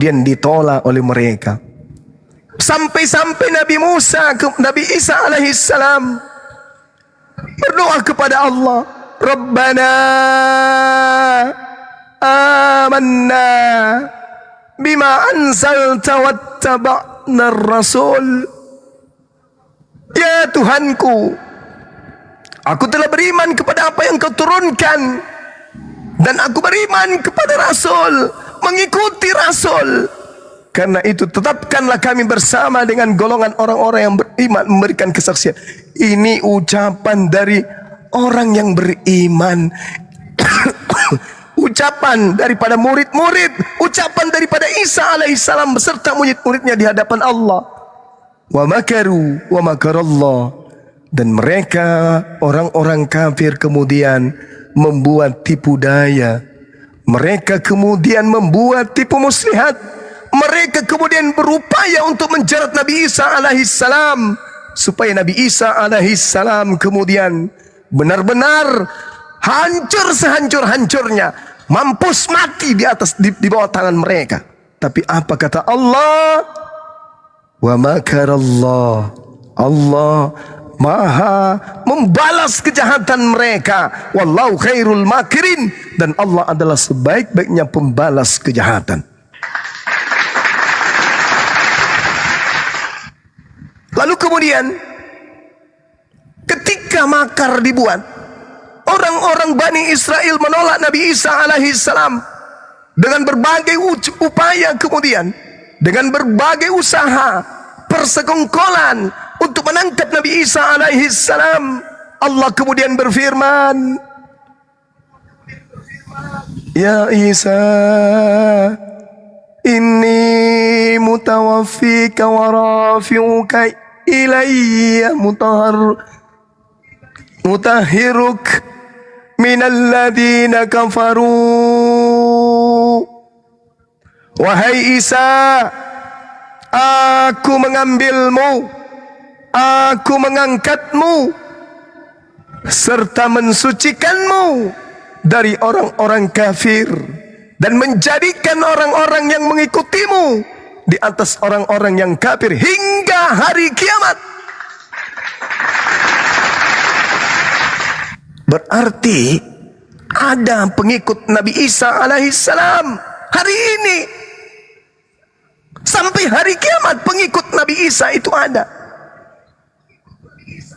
kemudian ditolak oleh mereka. Sampai-sampai Nabi Isa alaihissalam berdoa kepada Allah, Rabbana amanna bima anzalta wattaba'na ar-rasul. Ya Tuhanku, aku telah beriman kepada apa yang kau turunkan, dan aku beriman kepada Rasul, mengikuti Rasul. Karena itu tetapkanlah kami bersama dengan golongan orang-orang yang beriman, memberikan kesaksian. Ini ucapan dari orang yang beriman. Ucapan daripada murid-murid, ucapan daripada Isa alaihissalam beserta murid-muridnya di hadapan Allah. Wa makaru wa makarallah. Dan mereka orang-orang kafir kemudian membuat tipu daya. Mereka kemudian membuat tipu muslihat. Mereka kemudian berupaya untuk menjerat Nabi Isa alaihissalam, supaya Nabi Isa alaihissalam kemudian benar-benar hancur sehancur-hancurnya, mampus mati di bawah tangan mereka. Tapi apa kata Allah? Wa makarallah. Allah Maha membalas kejahatan mereka. Wallahu khairul makirin. Dan Allah adalah sebaik-baiknya pembalas kejahatan. Lalu kemudian ketika makar dibuat, orang-orang Bani Israel menolak Nabi Isa alaihissalam dengan berbagai upaya, kemudian dengan berbagai usaha persekongkolan untuk menangkap Nabi Isa alaihissalam. Allah kemudian berfirman, Ya Isa, inni mutawaffika wa rafi'uka ilayya mutahhiruk minal ladina kafaru. Wahai Isa, aku mengambilmu, aku mengangkatmu serta mensucikanmu dari orang-orang kafir, dan menjadikan orang-orang yang mengikutimu di atas orang-orang yang kafir hingga hari kiamat. Berarti ada pengikut Nabi Isa alaihissalam hari ini. Sampai hari kiamat pengikut Nabi Isa itu ada.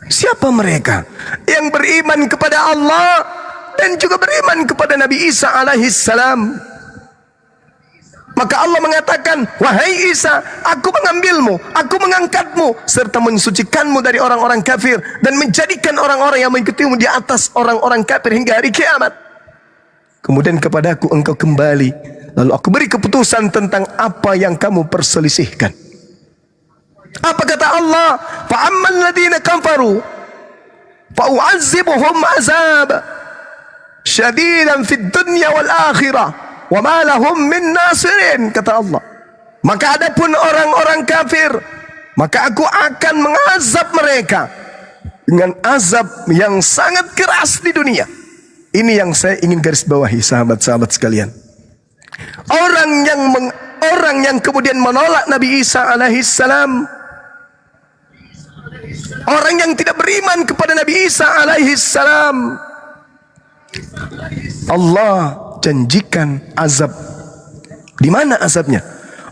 Siapa mereka? Yang beriman kepada Allah dan juga beriman kepada Nabi Isa alaihissalam. Maka Allah mengatakan, wahai Isa, aku mengambilmu, aku mengangkatmu serta mensucikanmu dari orang-orang kafir, dan menjadikan orang-orang yang mengikutimu di atas orang-orang kafir hingga hari kiamat. Kemudian kepadaku engkau kembali, lalu aku beri keputusan tentang apa yang kamu perselisihkan. Apa kata Allah? Fa'amman ladina kafaru fa'u'azzibuhum azab syadidan fid dunya wal akhirah wa ma lahum min nasirin, kata Allah. Maka adapun orang-orang kafir, maka aku akan mengazab mereka dengan azab yang sangat keras di dunia. Ini yang saya ingin garis bawahi, sahabat-sahabat sekalian. Orang yang kemudian menolak Nabi Isa alaihissalam, orang yang tidak beriman kepada Nabi Isa alaihissalam, Allah janjikan azab. Di mana azabnya?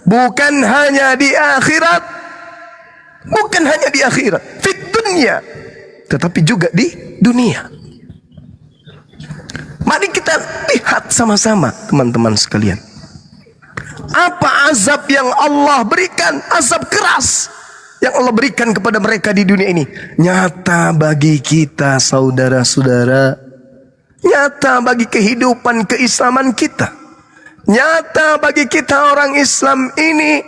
Bukan hanya di akhirat, bukan hanya di akhirat, fit dunia, tetapi juga di dunia. Mari kita lihat sama-sama, teman-teman sekalian. Apa azab yang Allah berikan? Azab keras yang Allah berikan kepada mereka di dunia ini nyata bagi kita, saudara-saudara. Nyata bagi kehidupan keislaman kita. Nyata bagi kita orang Islam ini.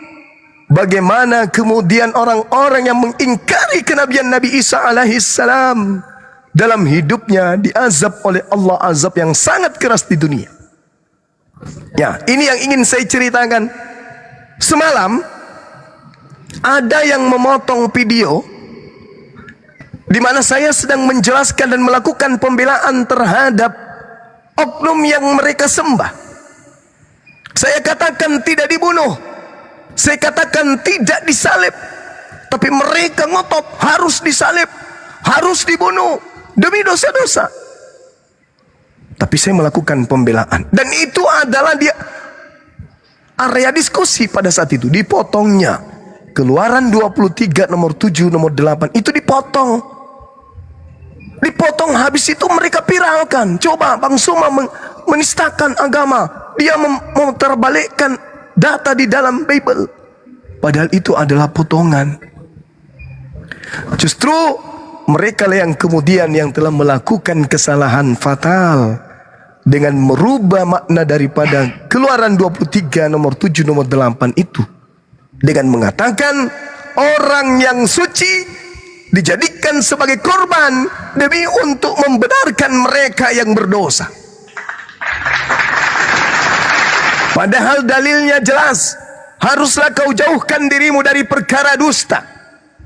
Bagaimana kemudian orang-orang yang mengingkari kenabian Nabi Isa alaihissalam dalam hidupnya diazab oleh Allah, azab yang sangat keras di dunia. Ya, ini yang ingin saya ceritakan. Semalam ada yang memotong video di mana saya sedang menjelaskan dan melakukan pembelaan terhadap oknum yang mereka sembah. Saya katakan tidak dibunuh, Saya katakan tidak disalib, tapi mereka ngotot harus disalib, harus dibunuh demi dosa-dosa. Tapi saya melakukan pembelaan, dan itu adalah dia area diskusi pada saat itu. Dipotongnya Keluaran 23 nomor 7 nomor 8 itu dipotong habis itu mereka viralkan. Coba Bang Suma menistakan agama, dia memutarbalikkan data di dalam Bible, padahal itu adalah potongan. Justru mereka lah yang kemudian yang telah melakukan kesalahan fatal dengan merubah makna daripada Keluaran 23 nomor 7 nomor 8 itu dengan mengatakan orang yang suci dijadikan sebagai korban demi untuk membenarkan mereka yang berdosa. Padahal dalilnya jelas, haruslah kau jauhkan dirimu dari perkara dusta.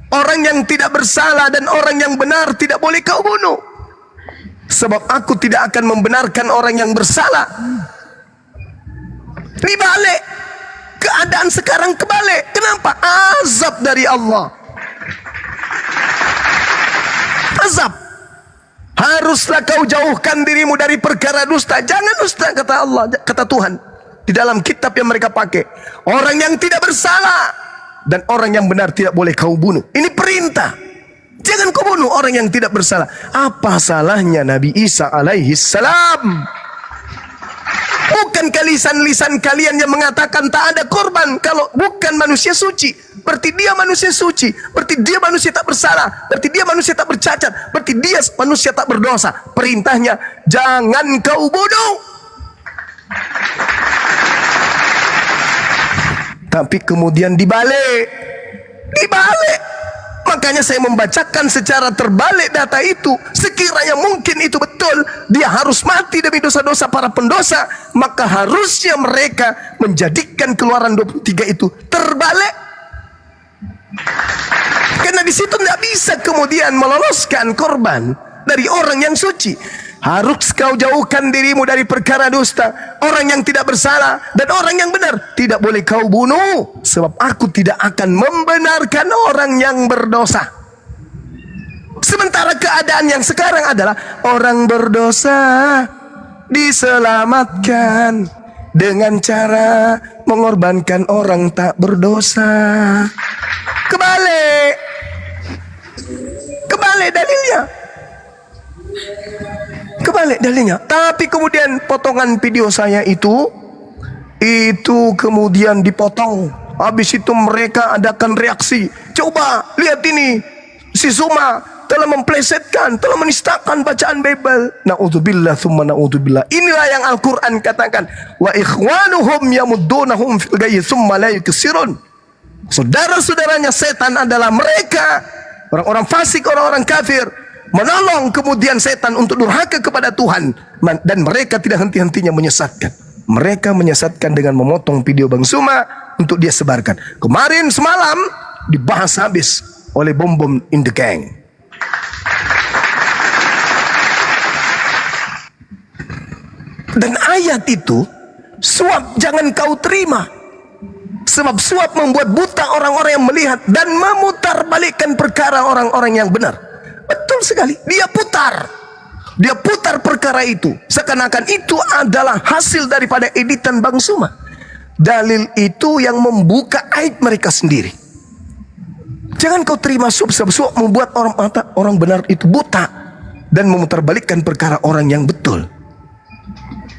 Orang yang tidak bersalah dan orang yang benar tidak boleh kau bunuh, sebab aku tidak akan membenarkan orang yang bersalah. Dibalik, keadaan sekarang kebalik. Kenapa? Azab dari Allah. Azab. Haruslah kau jauhkan dirimu dari perkara dusta. Jangan dusta, kata Allah, kata Tuhan di dalam kitab yang mereka pakai. Orang yang tidak bersalah dan orang yang benar tidak boleh kau bunuh. Ini perintah. Jangan kau bunuh orang yang tidak bersalah. Apa salahnya Nabi Isa alaihi salam? Bukankah lisan-lisan kalian yang mengatakan tak ada korban kalau bukan manusia suci? Berarti dia manusia suci, berarti dia manusia tak bersalah, berarti dia manusia tak bercacat, berarti dia manusia tak berdosa. Perintahnya, jangan kau bunuh. Tapi kemudian dibalik. Makanya saya membacakan secara terbalik data itu. Sekiranya mungkin itu betul, dia harus mati demi dosa-dosa para pendosa, maka harusnya mereka menjadikan Keluaran 23 itu terbalik. Karena di situ tidak bisa kemudian meloloskan korban dari orang yang suci. Harus kau jauhkan dirimu dari perkara dusta. Orang yang tidak bersalah dan orang yang benar tidak boleh kau bunuh, sebab aku tidak akan membenarkan orang yang berdosa. Sementara keadaan yang sekarang adalah orang berdosa diselamatkan dengan cara mengorbankan orang tak berdosa. Kebalik dalilnya. Kebalik dalilnya. Tapi kemudian potongan video saya itu kemudian dipotong. Habis itu mereka adakan reaksi. Coba lihat ini, si Zuma telah memplesetkan, telah menistakan bacaan Bible. Na'udzubillah thumma na'udzubillah. Inilah yang Al-Quran katakan, wa ikhwanuhum yamuddunahum fil ghayyi thumma la yuksirun. Saudara-saudaranya setan adalah mereka, orang-orang fasik, orang-orang kafir, menolong kemudian setan untuk durhaka kepada Tuhan, dan mereka tidak henti-hentinya menyesatkan. Mereka menyesatkan dengan memotong video Bang Suma untuk dia sebarkan. Kemarin semalam dibahas habis oleh Bom in the Gang. Dan ayat itu, suap jangan kau terima, sebab suap membuat buta orang-orang yang melihat dan memutarbalikkan perkara orang-orang yang benar. Betul sekali, dia putar perkara itu seakan-akan itu adalah hasil daripada editan Bang Suma. Dalil itu yang membuka aib mereka sendiri. Jangan kau terima suap, sebab suap membuat orang benar itu buta dan memutarbalikkan perkara orang yang betul.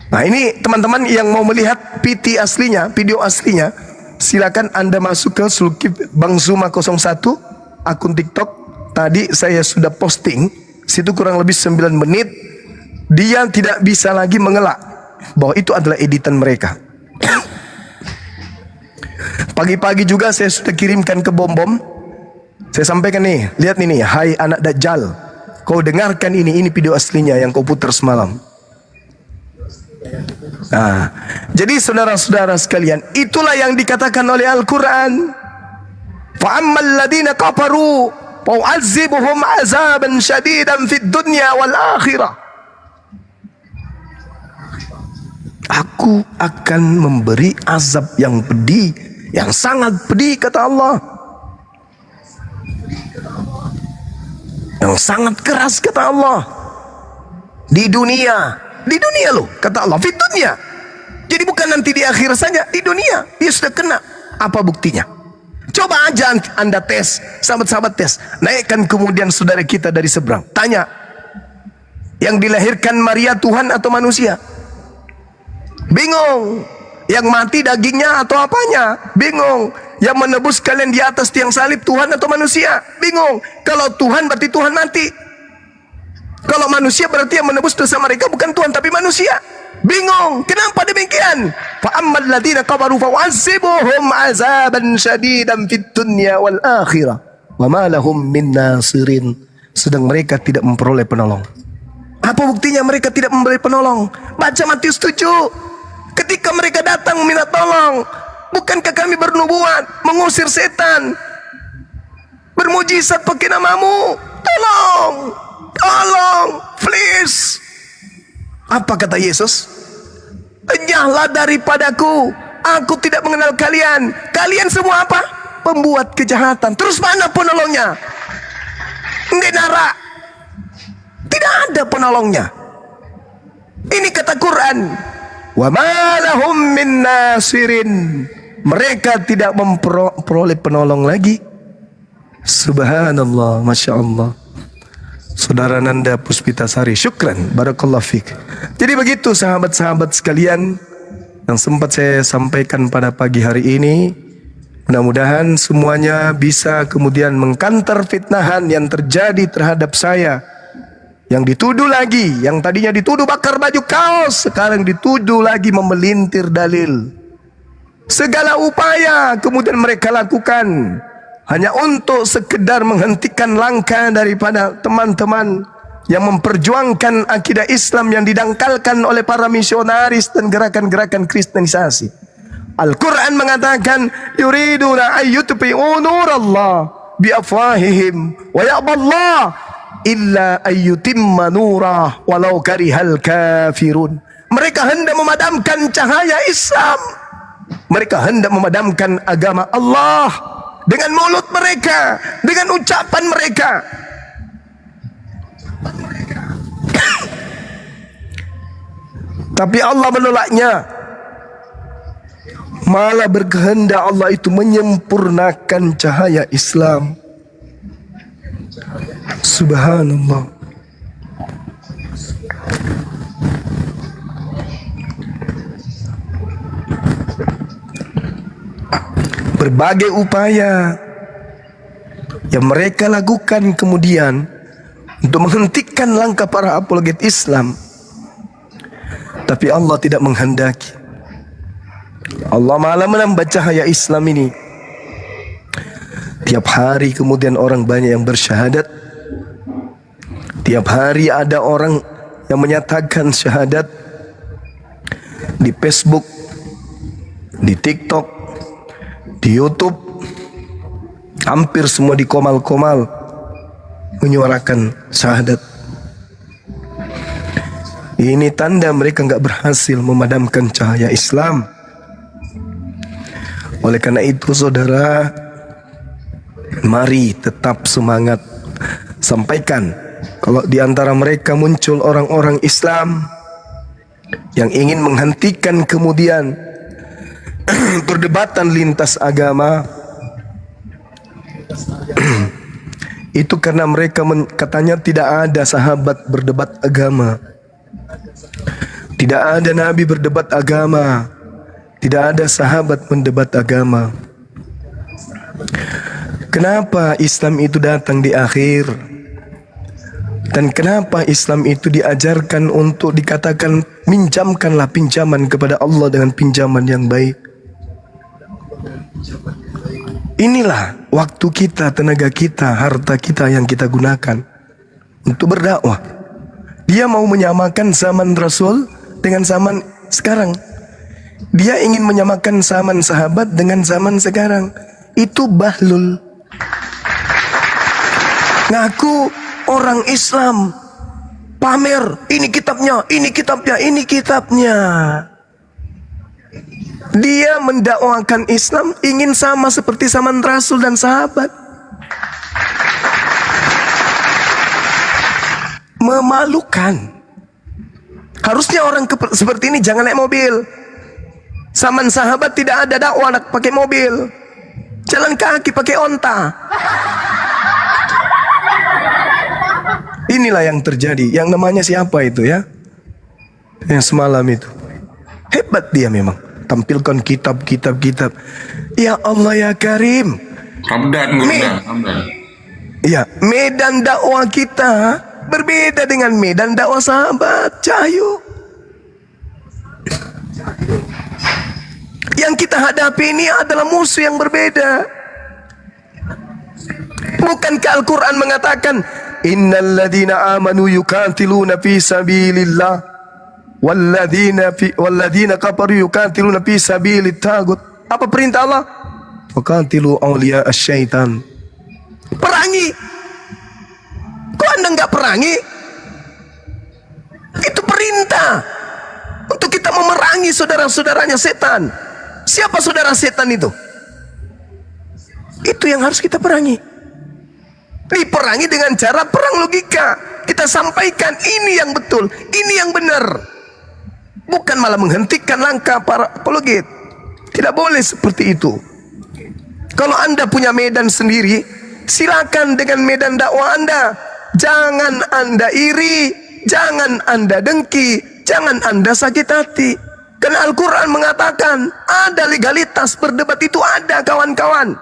Nah, ini teman-teman yang mau melihat PT aslinya, video aslinya, silakan Anda masuk ke Sulkif Bang Suma 01 akun TikTok. Tadi saya sudah posting, situ kurang lebih 9 menit. Dia tidak bisa lagi mengelak bahwa itu adalah editan mereka. Pagi-pagi juga saya sudah kirimkan ke Bom. Saya sampaikan nih, lihat nih, hai anak Dajjal, kau dengarkan ini video aslinya yang kau putar semalam. Nah, jadi saudara-saudara sekalian, itulah yang dikatakan oleh Al-Quran. Fa'ammal ladina kafaru fa'u'azibuhum azaban syadidan fid dunya wal akhirah. Aku akan memberi azab yang pedih yang sangat pedih, kata Allah. Yang sangat keras, kata Allah. Di dunia loh, kata Allah, di dunia. Jadi bukan nanti di akhir saja, di dunia dia sudah kena. Apa buktinya? Coba aja Anda tes, sahabat-sahabat tes. Naikkan kemudian saudara kita dari seberang, tanya, yang dilahirkan Maria Tuhan atau manusia? Bingung. Yang mati dagingnya atau apanya? Bingung. Yang menebus kalian di atas tiang salib Tuhan atau manusia? Bingung. Kalau Tuhan berarti Tuhan mati. Kalau manusia berarti yang menebus dosa mereka bukan Tuhan tapi manusia. Bingung. Kenapa demikian? Fa ammal ladzina kafaru fa u'adzibuhum 'adzaban syadidan fid dunya wal akhirah wa ma lahum min nasirin. Sedang mereka tidak memperoleh penolong. Apa buktinya mereka tidak memperoleh penolong? Baca Matius 7. Ketika mereka datang meminta tolong, bukankah kami bernubuat, mengusir setan, bermujizat pakai namamu? Tolong, tolong, please. Apa kata Yesus? Enyahlah daripadaku, aku tidak mengenal kalian. Kalian semua apa? Pembuat kejahatan. Terus mana penolongnya? Ngenara. Tidak ada penolongnya. Ini kata Quran. Wa ma lahum min nasirin. Mereka tidak memperoleh penolong lagi. Subhanallah, Masya Allah. Saudara Nanda Puspitasari, syukran, barakallahu fiik. Jadi begitu sahabat-sahabat sekalian yang sempat saya sampaikan pada pagi hari ini. Mudah-mudahan semuanya bisa kemudian mengkantar fitnahan yang terjadi terhadap saya. Yang dituduh lagi, yang tadinya dituduh bakar baju kaos, sekarang dituduh lagi memelintir dalil. Segala upaya kemudian mereka lakukan hanya untuk sekedar menghentikan langkah daripada teman-teman yang memperjuangkan akidah Islam yang didangkalkan oleh para misionaris dan gerakan-gerakan kristenisasi. Al-Quran mengatakan, yuriduna ayyutfi'u nurallah biafwahihim wa ya'ballah illa ayyutimma nurah walau karihal kafirun. Mereka hendak memadamkan cahaya Islam, mereka hendak memadamkan agama Allah dengan mulut mereka, dengan ucapan mereka. Tapi Allah menolaknya. Malah berkehendak Allah itu menyempurnakan cahaya Islam. Subhanallah. Berbagai upaya yang mereka lakukan kemudian untuk menghentikan langkah para apologet Islam, tapi Allah tidak menghendaki. Allah malah menambah cahaya Islam ini. Tiap hari kemudian orang banyak yang bersyahadat. Tiap hari ada orang yang menyatakan syahadat di Facebook, di TikTok, di YouTube. Hampir semua di komal-komal menyuarakan syahadat. Ini tanda mereka enggak berhasil memadamkan cahaya Islam. Oleh karena itu saudara, mari tetap semangat. Sampaikan kalau di antara mereka muncul orang-orang Islam yang ingin menghentikan kemudian perdebatan lintas agama, itu karena mereka katanya tidak ada sahabat berdebat agama, tidak ada Nabi berdebat agama, tidak ada sahabat mendebat agama. Kenapa Islam itu datang di akhir? Dan kenapa Islam itu diajarkan untuk dikatakan minjamkanlah pinjaman kepada Allah dengan pinjaman yang baik? Inilah waktu kita, tenaga kita, harta kita yang kita gunakan untuk berdakwah. Dia mau menyamakan zaman Rasul dengan zaman sekarang. Dia ingin menyamakan zaman sahabat dengan zaman sekarang. Itu bahlul. Ngaku orang Islam, pamer, ini kitabnya, ini kitabnya, ini kitabnya. Dia mendakwakan Islam ingin sama seperti zaman Rasul dan sahabat. Memalukan. Harusnya orang seperti ini jangan naik mobil. Zaman sahabat tidak ada dakwah pakai mobil. Jalan kaki pakai onta. Inilah yang terjadi. Yang namanya siapa itu ya? Yang semalam itu. Hebat dia memang. Tampilkan kitab. Ya Allah ya Karim. Hamdan. Ya, medan dakwah kita berbeda dengan medan dakwah sahabat. Cahyo. Yang kita hadapi ini adalah musuh yang berbeda. Bukankah Al-Quran mengatakan, Innal ladhina amanu yukatiluna fi sabilillah Walladhina kafaru yukatiluna fi sabilit tagut. Apa perintah Allah? Wakatilu awliya asyaitan. Perangi. Kok Anda enggak perangi? Itu perintah untuk kita memerangi saudara-saudaranya setan. Siapa saudara setan itu? Itu yang harus kita perangi. Diperangi dengan cara perang logika. Kita sampaikan ini yang betul, ini yang benar. Bukan malah menghentikan langkah para apologet. Tidak boleh seperti itu. Kalau Anda punya medan sendiri, silakan dengan medan dakwah Anda. Jangan Anda iri, jangan Anda dengki, jangan Anda sakit hati. Karena Al-Quran mengatakan ada legalitas berdebat itu, ada kawan-kawan.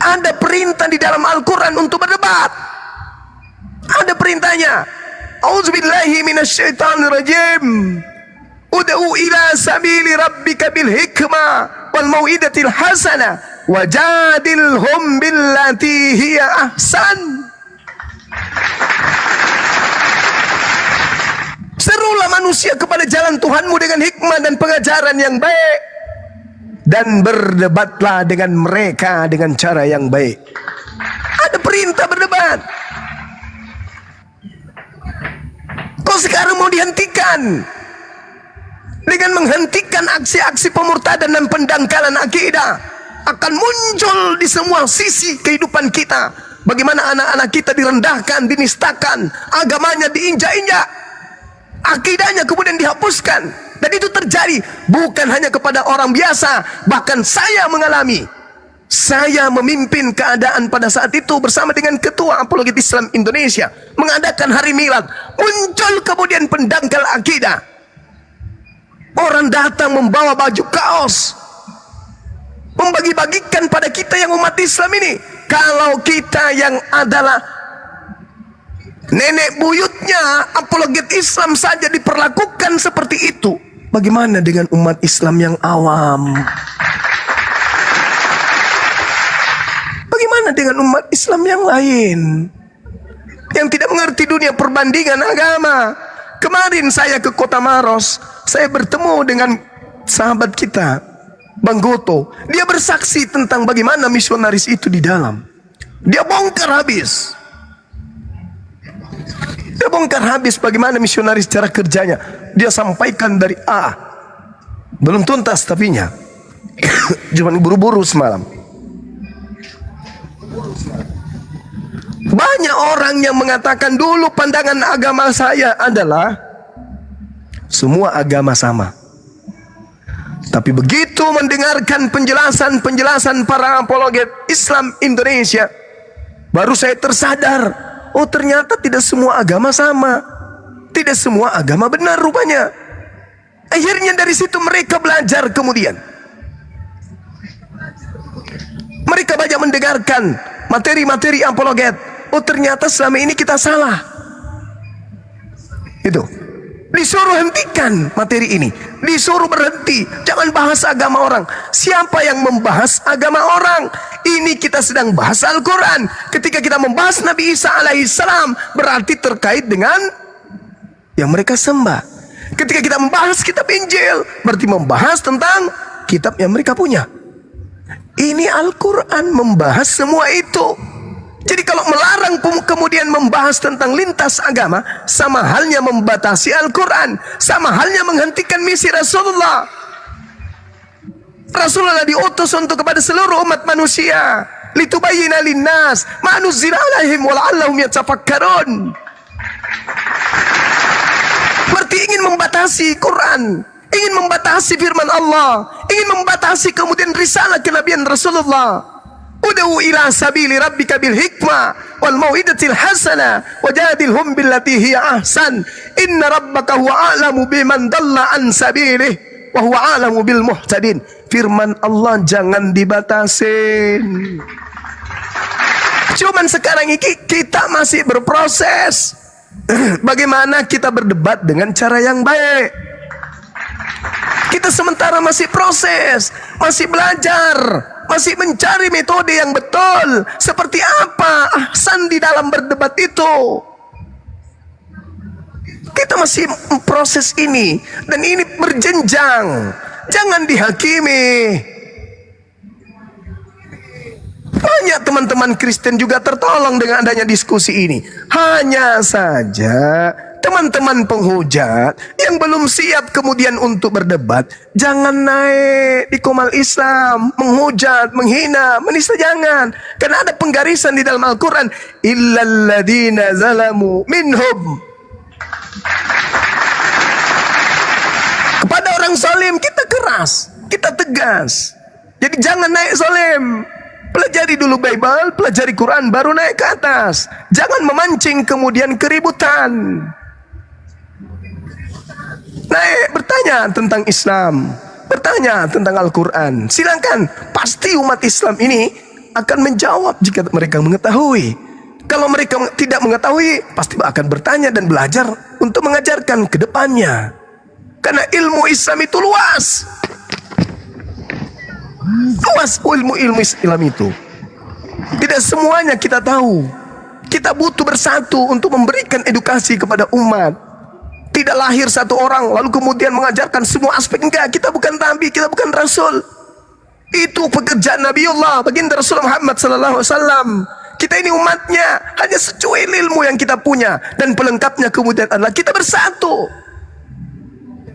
Ada perintah di dalam Al-Quran untuk berdebat. Ada perintahnya. A'udzubillahi minasyaitonirrajim. Ud'u ila sabili rabbika bil hikmah wal mau'idatil hasanah wajadilhum billati hiya ahsan. Serulah manusia kepada jalan Tuhanmu dengan hikmah dan pengajaran yang baik, dan berdebatlah dengan mereka dengan cara yang baik. Ada perintah berdebat. Kok sekarang mau dihentikan? Dengan menghentikan aksi-aksi pemurtadan dan pendangkalan akidah, akan muncul di semua sisi kehidupan kita. Bagaimana anak-anak kita direndahkan, dinistakan, agamanya diinjak-injak, akidahnya kemudian dihapuskan. Dan itu terjadi bukan hanya kepada orang biasa, bahkan saya mengalami. Saya memimpin keadaan pada saat itu bersama dengan Ketua Apologet Islam Indonesia mengadakan hari milad. Muncul kemudian pendangkal akidah. Orang datang membawa baju kaos, membagi-bagikan pada kita yang umat Islam ini. Kalau kita yang adalah nenek buyutnya apologet Islam saja diperlakukan seperti itu, bagaimana dengan umat Islam yang awam? Bagaimana dengan umat Islam yang lain yang tidak mengerti dunia perbandingan agama? Kemarin saya ke Kota Maros, saya bertemu dengan sahabat kita, Bang Goto. Dia bersaksi tentang bagaimana misionaris itu di dalam. Dia bongkar habis. Dia bongkar habis bagaimana misionaris cara kerjanya. Dia sampaikan dari A. Belum tuntas tapinya. Cuma buru-buru semalam. Banyak orang yang mengatakan dulu pandangan agama saya adalah semua agama sama. Tapi begitu mendengarkan penjelasan para apologet Islam Indonesia, baru saya tersadar, oh ternyata tidak semua agama sama. Tidak semua agama benar rupanya. Akhirnya dari situ mereka belajar kemudian. Mereka banyak mendengarkan materi-materi apologet. Oh ternyata selama ini kita salah. Itu. Disuruh hentikan materi ini. Disuruh berhenti. Jangan bahas agama orang. Siapa yang membahas agama orang? Ini kita sedang bahas Al-Quran. Ketika kita membahas Nabi Isa alaihissalam, berarti terkait dengan yang mereka sembah. Ketika kita membahas kitab Injil, berarti membahas tentang kitab yang mereka punya. Ini Al-Quran membahas semua itu. Jadi kalau melarang kemudian membahas tentang lintas agama, sama halnya membatasi Al-Quran, sama halnya menghentikan misi Rasulullah. Rasulullah diutus untuk kepada seluruh umat manusia. Litubayyina linnas ma nuzila alaihim wa la'allahum yatafakkarun. Berarti ingin membatasi Quran, ingin membatasi firman Allah, ingin membatasi kemudian risalah kenabian Rasulullah. Ud'u ila sabili rabbika bil hikmah wal mau'izatil hasanah wajadilhum billati hiya ahsan. Inna rabbaka huwa a'lamu biman dalla an sabilih wa huwa a'lamu bil muhtadin. Firman Allah jangan dibatasin. Cuman sekarang ini kita masih berproses. Bagaimana kita berdebat dengan cara yang baik. Kita sementara masih proses, masih belajar, masih mencari metode yang betul. Seperti apa ahsan di dalam berdebat itu. Kita masih proses ini. Dan ini berjenjang. Jangan dihakimi. Banyak teman-teman Kristen juga tertolong dengan adanya diskusi ini. Hanya saja teman-teman penghujat yang belum siap kemudian untuk berdebat, jangan naik di komal Islam, menghujat, menghina, menista, jangan. Karena ada penggarisan di dalam Al-Quran, illalladzina zalamu minhum. Kepada orang zalim kita keras, kita tegas. Jadi jangan naik zalim. Pelajari dulu Bible, pelajari Quran, baru naik ke atas. Jangan memancing kemudian keributan. Naik bertanya tentang Islam, bertanya tentang Al-Quran. Silakan, pasti umat Islam ini akan menjawab jika mereka mengetahui. Kalau mereka tidak mengetahui, pasti akan bertanya dan belajar untuk mengajarkan ke depannya. Karena ilmu Islam itu luas. Luas ilmu Islam itu. Tidak semuanya kita tahu. Kita butuh bersatu untuk memberikan edukasi kepada umat. Tidak lahir satu orang lalu kemudian mengajarkan semua aspek. Enggak, kita bukan nabi, kita bukan rasul. Itu pekerjaan Nabiullah, baginda Rasul Muhammad sallallahu alaihi wasallam. Kita ini umatnya, hanya secuil ilmu yang kita punya, dan pelengkapnya kemudian adalah kita bersatu.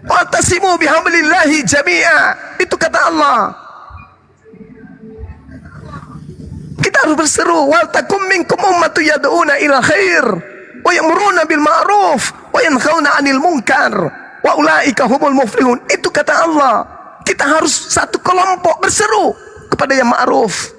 Wa'tasimu bihablillahi jami'a. Itu kata Allah. Kita harus berseru, wal takum minkum ummatu yad'una ila khair wa ya'muruna bil ma'ruf wa yanhauna 'anil munkar wa ulaika humul muflihun. Itu kata Allah. Kita harus satu kelompok berseru kepada yang ma'ruf.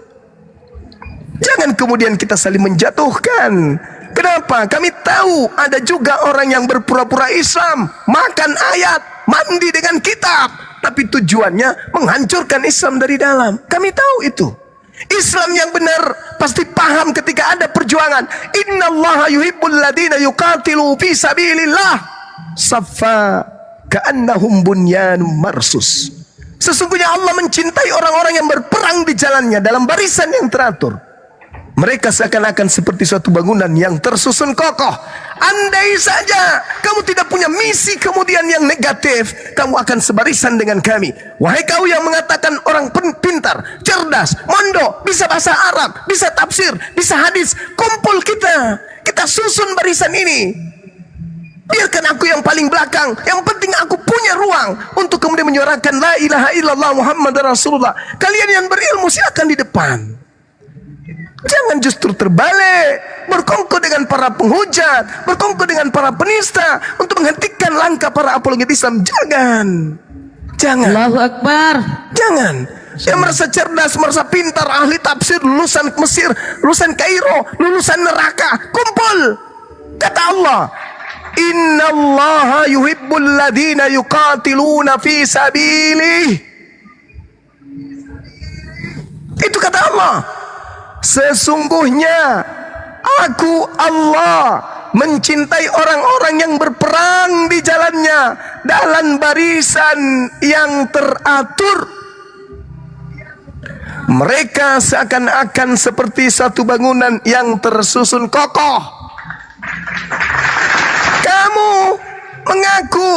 Jangan kemudian kita saling menjatuhkan. Kenapa? Kami tahu ada juga orang yang berpura-pura Islam, makan ayat, mandi dengan kitab, tapi tujuannya menghancurkan Islam dari dalam. Kami tahu itu. Islam yang benar pasti paham ketika ada perjuangan. Innallaha yuhibbul ladina yuqatilu fi sabilillah saffa ka'annahum bunyanun marsus. Sesungguhnya Allah mencintai orang-orang yang berperang di jalannya dalam barisan yang teratur. Mereka seakan-akan seperti suatu bangunan yang tersusun kokoh. Andai saja kamu tidak punya misi kemudian yang negatif, kamu akan sebarisan dengan kami. Wahai kau yang mengatakan orang pintar, cerdas, mondok, bisa bahasa Arab, bisa tafsir, bisa hadis, kumpul kita. Kita susun barisan ini. Biarkan aku yang paling belakang. Yang penting aku punya ruang untuk kemudian menyuarakan la ilaha illallah Muhammad Rasulullah. Kalian yang berilmu silakan di depan. Jangan justru terbalik, berkongkol dengan para penghujat, berkongkol dengan para penista untuk menghentikan langkah para apologet Islam. Jangan. Allahu Akbar. Jangan. Yang merasa cerdas, merasa pintar, ahli tafsir, lulusan Mesir, lulusan Kairo, lulusan neraka, kumpul. Kata Allah, innallaha yuhibbul ladina yuqatiluna fi sabilih. Itu kata Allah. Sesungguhnya aku Allah mencintai orang-orang yang berperang di jalannya dalam barisan yang teratur. Mereka seakan-akan seperti satu bangunan yang tersusun kokoh. Kamu mengaku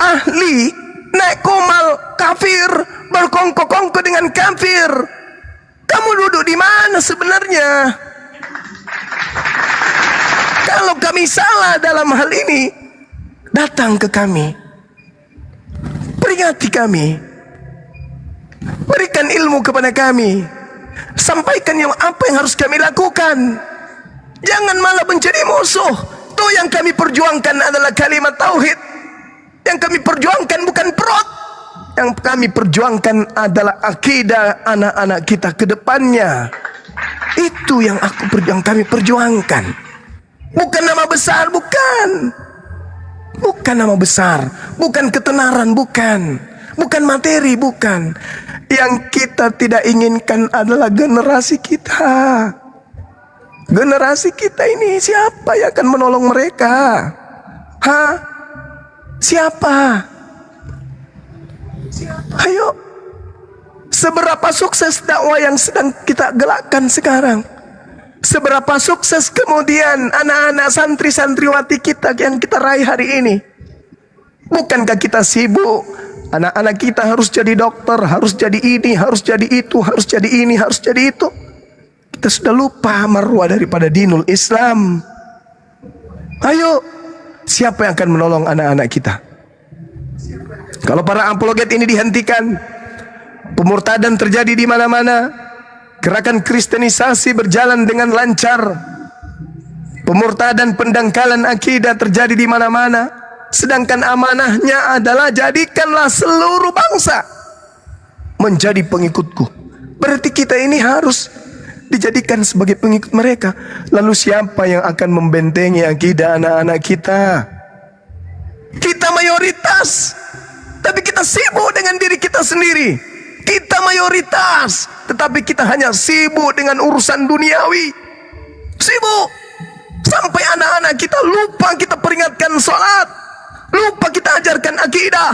ahli naik komal kafir, berkongko-kongko dengan kafir. Kamu duduk di mana sebenarnya? Kalau kami salah dalam hal ini, datang ke kami, peringati kami. Berikan ilmu kepada kami. Sampaikan apa yang harus kami lakukan. Jangan malah menjadi musuh. Tuh yang kami perjuangkan adalah kalimat tauhid. Yang kami perjuangkan bukan perut. Yang kami perjuangkan adalah akidah anak-anak kita ke depannya. Itu yang kami perjuangkan. Bukan nama besar, bukan. Bukan nama besar, bukan ketenaran, bukan. Bukan materi, bukan. Yang kita tidak inginkan adalah generasi kita. Generasi kita ini siapa yang akan menolong mereka? Hah? Siapa? Ayo. Seberapa sukses dakwah yang sedang kita gelakkan sekarang? Seberapa sukses kemudian anak-anak santri-santriwati kita yang kita raih hari ini? Bukankah kita sibuk? Anak-anak kita harus jadi dokter, harus jadi ini, harus jadi itu, harus jadi ini, harus jadi itu. Kita sudah lupa marwah daripada dinul Islam. Ayo, siapa yang akan menolong anak-anak kita? Kalau para apologet ini dihentikan, pemurtadan terjadi di mana-mana, gerakan kristenisasi berjalan dengan lancar, pemurtadan pendangkalan akidah terjadi di mana-mana, sedangkan amanahnya adalah jadikanlah seluruh bangsa menjadi pengikutku. Berarti kita ini harus dijadikan sebagai pengikut mereka. Lalu siapa yang akan membentengi akidah anak-anak kita? Kita mayoritas, tapi kita sibuk dengan diri kita sendiri. Kita mayoritas, tetapi kita hanya sibuk dengan urusan duniawi. Sibuk sampai anak-anak kita lupa kita peringatkan sholat, lupa kita ajarkan akidah,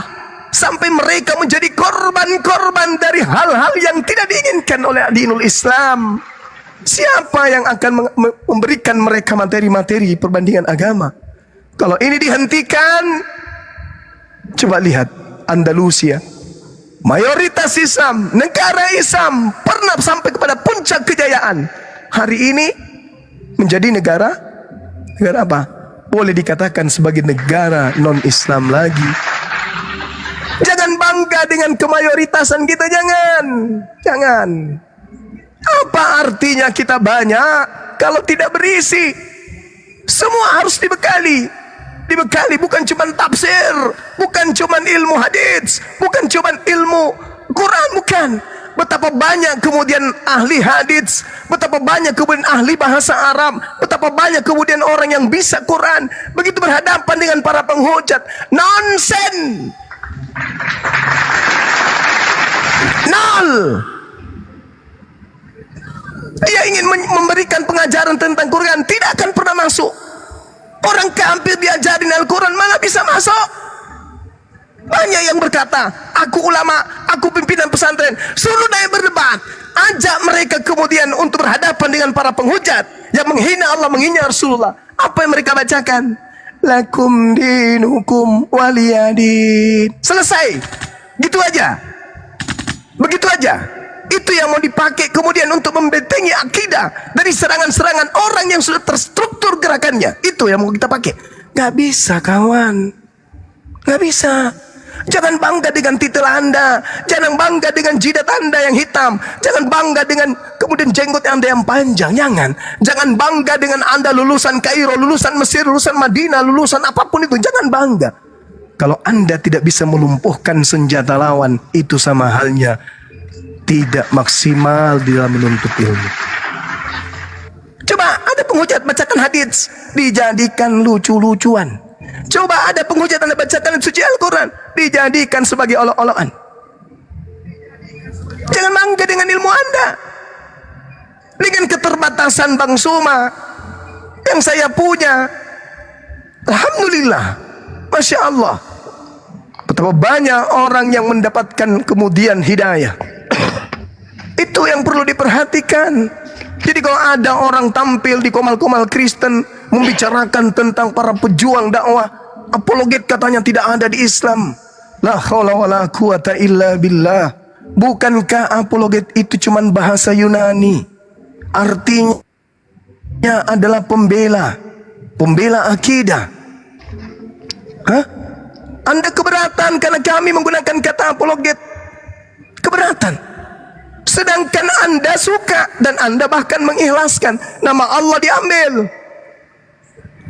sampai mereka menjadi korban-korban dari hal-hal yang tidak diinginkan oleh dinul Islam. Siapa yang akan memberikan mereka materi-materi perbandingan agama? Kalau ini dihentikan, coba lihat Andalusia, mayoritas Islam, negara Islam, pernah sampai kepada puncak kejayaan. Hari ini menjadi negara apa? Boleh dikatakan sebagai negara non-Islam lagi. Jangan bangga dengan kemayoritasan kita, jangan. Apa artinya kita banyak kalau tidak berisi? Semua harus dibekali. Dibekali bukan cuma tafsir, bukan cuma ilmu hadis, bukan cuma ilmu Quran, bukan. Betapa banyak kemudian ahli hadis, betapa banyak kemudian ahli bahasa Arab, betapa banyak kemudian orang yang bisa Quran, begitu berhadapan dengan para penghujat, nonsen, nol. Dia ingin memberikan pengajaran tentang Quran, tidak akan pernah masuk. Orang kafir diajarin Al-Quran malah bisa masuk. Banyak yang berkata, aku ulama, aku pimpinan pesantren. Suruh dia berdebat, ajak mereka kemudian untuk berhadapan dengan para penghujat yang menghina Allah, menghina Rasulullah. Apa yang mereka bacakan? Lakum dinukum waliyadin. Selesai. Gitu aja. Begitu aja. Itu yang mau dipakai kemudian untuk membentengi akidah dari serangan-serangan orang yang sudah terstruktur gerakannya. Itu yang mau kita pakai. Gak bisa, kawan. Gak bisa. Jangan bangga dengan titel Anda. Jangan bangga dengan jidat Anda yang hitam. Jangan bangga dengan kemudian jenggot Anda yang panjang. Jangan bangga dengan Anda lulusan Kairo, lulusan Mesir, lulusan Madinah, lulusan apapun itu. Jangan bangga. Kalau Anda tidak bisa melumpuhkan senjata lawan, itu sama halnya tidak maksimal di dalam menuntut ilmu. Coba ada penghujat bacakan hadis, dijadikan lucu-lucuan. Coba ada penghujat Anda bacakan suci Al-Quran, dijadikan sebagai olok-olokan. Jangan bangga dengan ilmu Anda. Dengan keterbatasan Bang Suma yang saya punya, alhamdulillah, Masya Allah, betapa banyak orang yang mendapatkan kemudian hidayah. Itu yang perlu diperhatikan. Jadi kalau ada orang tampil di komal-komal Kristen membicarakan tentang para pejuang dakwah, apologet katanya tidak ada di Islam. La haula wala quwata illa billah. Bukankah apologet itu cuma bahasa Yunani? Artinya adalah pembela akidah. Hah? Anda keberatan karena kami menggunakan kata apologet? keberatan. Sedangkan Anda suka dan Anda bahkan mengikhlaskan nama Allah diambil.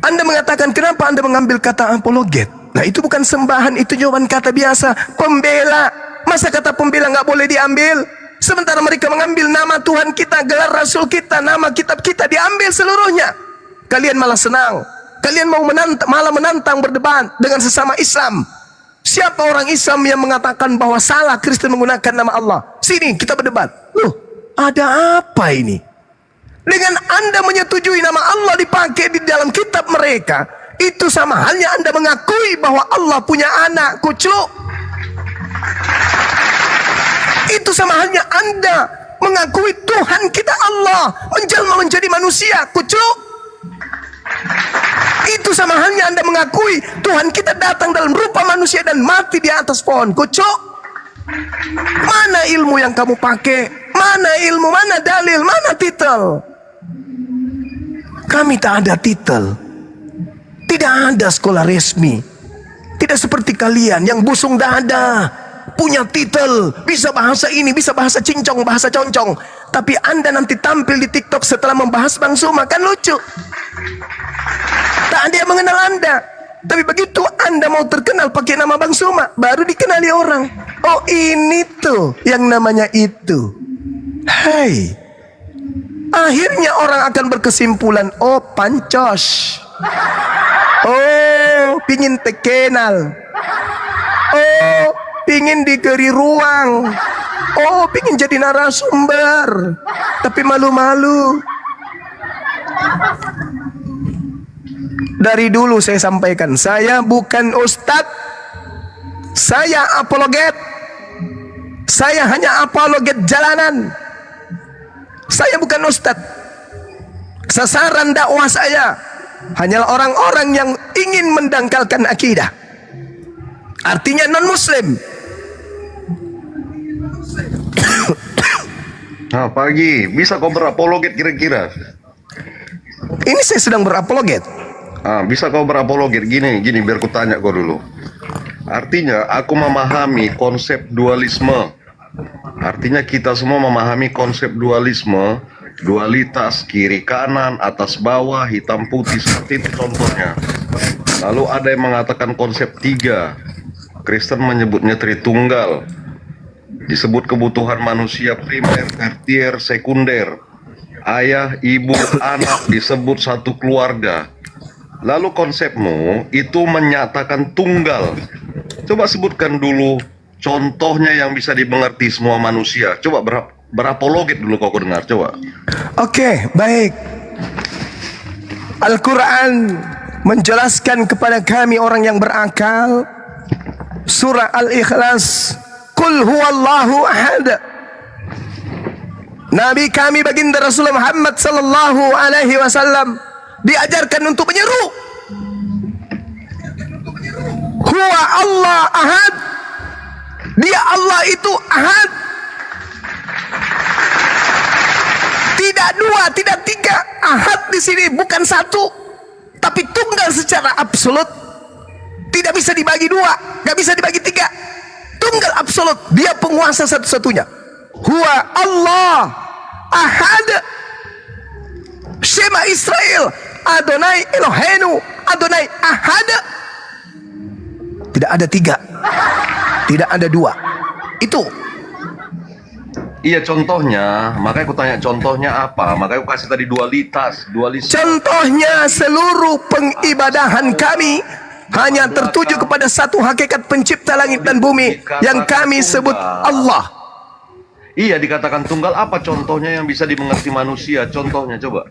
Anda mengatakan, kenapa Anda mengambil kata apologet? Nah, itu bukan sembahan, itu jawaban kata biasa, pembela. Masa kata pembela nggak boleh diambil? Sementara mereka mengambil nama Tuhan kita, gelar Rasul kita, nama kitab kita diambil seluruhnya. Kalian malah senang. Kalian mau malah menantang berdebat dengan sesama Islam. Siapa orang Islam yang mengatakan bahwa salah Kristen menggunakan nama Allah? Sini kita berdebat. Loh, ada apa ini? Dengan Anda menyetujui nama Allah dipakai di dalam kitab mereka, itu sama halnya Anda mengakui bahwa Allah punya anak, kucluk. Itu sama halnya Anda mengakui Tuhan kita Allah menjelma menjadi manusia, kucluk. Itu sama halnya Anda mengakui Tuhan kita datang dalam rupa manusia dan mati di atas pohon, kucluk. Mana ilmu yang kamu pakai? Mana ilmu, mana dalil, mana titel? Kami tak ada titel. Tidak ada sekolah resmi. Tidak seperti kalian yang busung dada, punya titel, bisa bahasa ini, bisa bahasa cincong, bahasa concong. Tapi Anda nanti tampil di TikTok setelah membahas Bang Suma, kan lucu. Tak ada yang mengenal Anda. Tapi begitu Anda mau terkenal pakai nama Bang Suma, baru dikenali orang. Oh, ini tuh yang namanya itu. Hai. Akhirnya orang akan berkesimpulan, oh pancos. Oh, pingin terkenal. Oh, pingin diberi ruang. Oh, pingin jadi narasumber. Tapi malu-malu. Dari dulu saya sampaikan, saya bukan ustadz. Saya apologet. Saya hanya apologet jalanan. Saya bukan ustadz. Sasaran dakwah saya hanyalah orang-orang yang ingin mendangkalkan akidah. Artinya non-muslim. Nah, pagi, bisa kau berapologet kira-kira? Ini saya sedang berapologet. Bisa kau berapologet gini biar ku tanya kau dulu. Artinya aku memahami konsep dualisme. Artinya kita semua memahami konsep dualisme, dualitas kiri kanan, atas bawah, hitam putih, seperti itu contohnya. Lalu ada yang mengatakan konsep tiga. Kristen menyebutnya Tritunggal. Disebut kebutuhan manusia primer, tertier, sekunder. Ayah, ibu, anak disebut satu keluarga. Lalu konsepmu itu menyatakan tunggal. Coba sebutkan dulu contohnya yang bisa dimengerti semua manusia. Coba berapologet dulu kau dengar, coba. Oke, baik. Al-Quran menjelaskan kepada kami orang yang berakal. Surah Al-Ikhlas. Qul huwallahu ahad. Nabi kami baginda Rasulullah Muhammad sallallahu alaihi wasallam diajarkan untuk menyeru. Huwa Allah ahad. Dia Allah itu ahad. Tidak dua, tidak tiga. Ahad di sini bukan satu, tapi tunggal secara absolut. Tidak bisa dibagi dua, nggak bisa dibagi tiga. Tunggal absolut. Dia penguasa satu-satunya. Huwa Allah ahad. Shema Israel. Adonai Eloheinu. Adonai ahad. Tidak ada tiga. Tidak ada dua. Itu. Iya contohnya, makanya aku tanya contohnya apa? Makanya aku kasih tadi dualitas. Contohnya seluruh pengibadahan kami hanya tertuju kepada satu hakikat pencipta langit dan bumi yang kami sebut Allah. Iya dikatakan tunggal, apa contohnya yang bisa dimengerti manusia? Contohnya coba.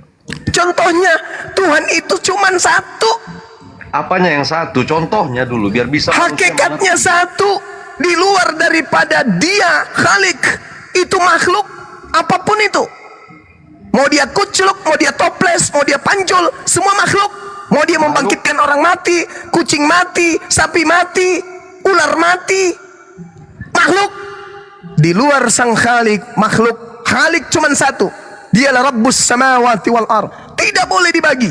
Contohnya Tuhan itu cuma satu. Apanya yang satu? Contohnya dulu biar bisa. Hakikatnya satu. Di luar daripada dia Khalik itu makhluk apapun itu. Mau dia kucluk, mau dia toples, mau dia panjul, semua makhluk. Mau dia membangkitkan orang mati, kucing mati, sapi mati, ular mati, makhluk. Di luar sang Khalik, makhluk. Khalik cuma satu. Dialah Rabbus samawati wal ard. Tidak boleh dibagi.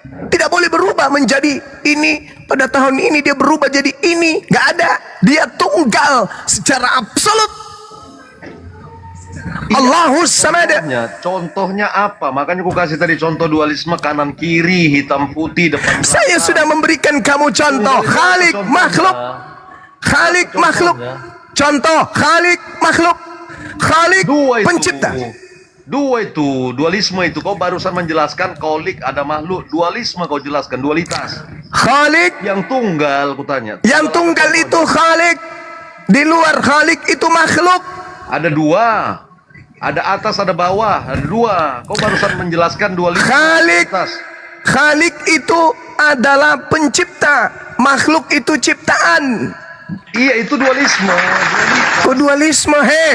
Tidak boleh berubah menjadi ini. Pada tahun ini dia berubah jadi ini. Gak ada. Dia tunggal secara absolut. Allahus samad. Contohnya apa? Makanya aku kasih tadi contoh dualisme kanan kiri, hitam putih, depan belakang. Saya sudah memberikan kamu contoh Khalik makhluk. Khalik makhluk. Contoh Khalik makhluk. Khalik pencipta. Dua itu, dualisme itu. Kau barusan menjelaskan kholik ada makhluk. Dualisme kau jelaskan, dualitas. Khalik Yang tunggal, aku tanya. yang tunggal itu Khalik. Di luar Khalik itu makhluk. Ada dua. Ada atas, ada bawah. Ada dua. Kau barusan menjelaskan dualisme. Khalik. Atas. Khalik itu adalah pencipta. Makhluk itu ciptaan. Iya, itu dualisme. Dualitas. Dualisme, he.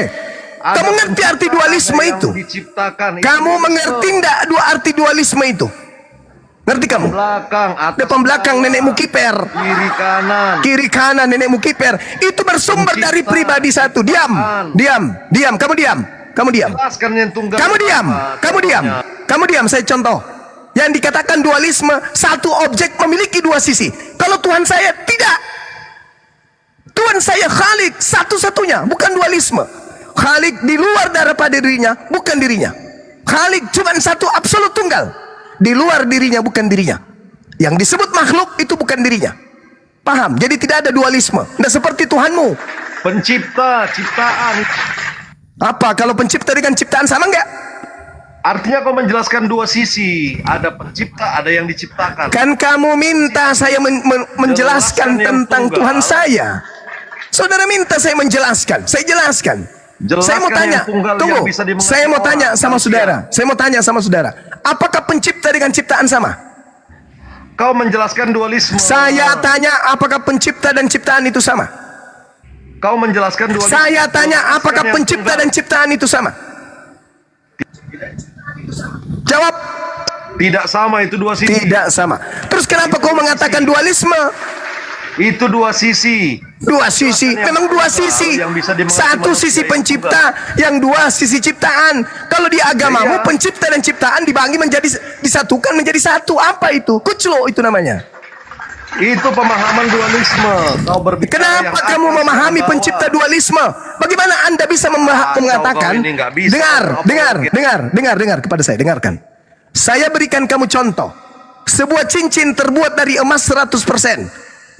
Ada Kamu ngerti arti pencipta, dualisme ada yang itu? diciptakan. Itu Kamu dualisme. mengerti enggak dua arti dualisme itu? Ngerti kamu? Belakang, atas, Depan belakang bawah. nenekmu kiper. Kiri kanan. Kiri kanan nenekmu kiper. Itu bersumber Pencipta, dari pribadi satu. Diam. Diam. Diam. Kamu diam. Kamu diam. Jelaskan yang tunggal. Kamu diam. apa Kamu diam. contohnya. Kamu diam. Saya contoh. Yang dikatakan dualisme, satu objek memiliki dua sisi. Kalau Tuhan saya tidak. Tuhan saya Khalik satu-satunya, bukan dualisme. Khalik di luar daripada dirinya, bukan dirinya. Khalik cuma satu absolut tunggal. Di luar dirinya, bukan dirinya. Yang disebut makhluk itu bukan dirinya. Paham? Jadi tidak ada dualisme. Tidak seperti Tuhanmu. Pencipta, ciptaan. Apa? Kalau pencipta dengan ciptaan sama enggak? Artinya kau menjelaskan dua sisi. Ada pencipta, ada yang diciptakan. Kan kamu minta saya menjelaskan Jelaskan yang tentang tunggal. Tuhan saya. Saudara minta saya menjelaskan. Saya jelaskan. Jelaskan Saya mau tanya, yang tunggal tunggu. yang bisa dimengerti Saya mau orang, tanya sama manusia. saudara. Saya mau tanya sama saudara. Apakah pencipta dengan ciptaan sama? Kau menjelaskan dualisme. Saya tanya, apakah pencipta dan ciptaan itu sama? Kau menjelaskan dualisme. Saya tanya, Jelaskan apakah yang pencipta tunggal. dan ciptaan itu sama? Jawab. Tidak sama, itu dua sisi. Tidak sama. Terus kenapa kau mengatakan dualisme? Itu dua sisi. Dua sisi, memang dua sisi. Yang bisa dimengerti Satu manusia sisi itu pencipta, yang dua sisi ciptaan. Kalau di agamamu Iya. pencipta dan ciptaan dibagi menjadi disatukan menjadi satu. Apa itu? Kuclo itu namanya. Itu pemahaman dualisme. Kau berbicara Kenapa yang kamu atas memahami dan bawah. pencipta dualisme? Bagaimana Anda bisa mengatakan? kau ini nggak bisa. Dengar, Apa dengar, lagi? dengar kepada saya, dengarkan. Saya berikan kamu contoh. Sebuah cincin terbuat dari emas 100%.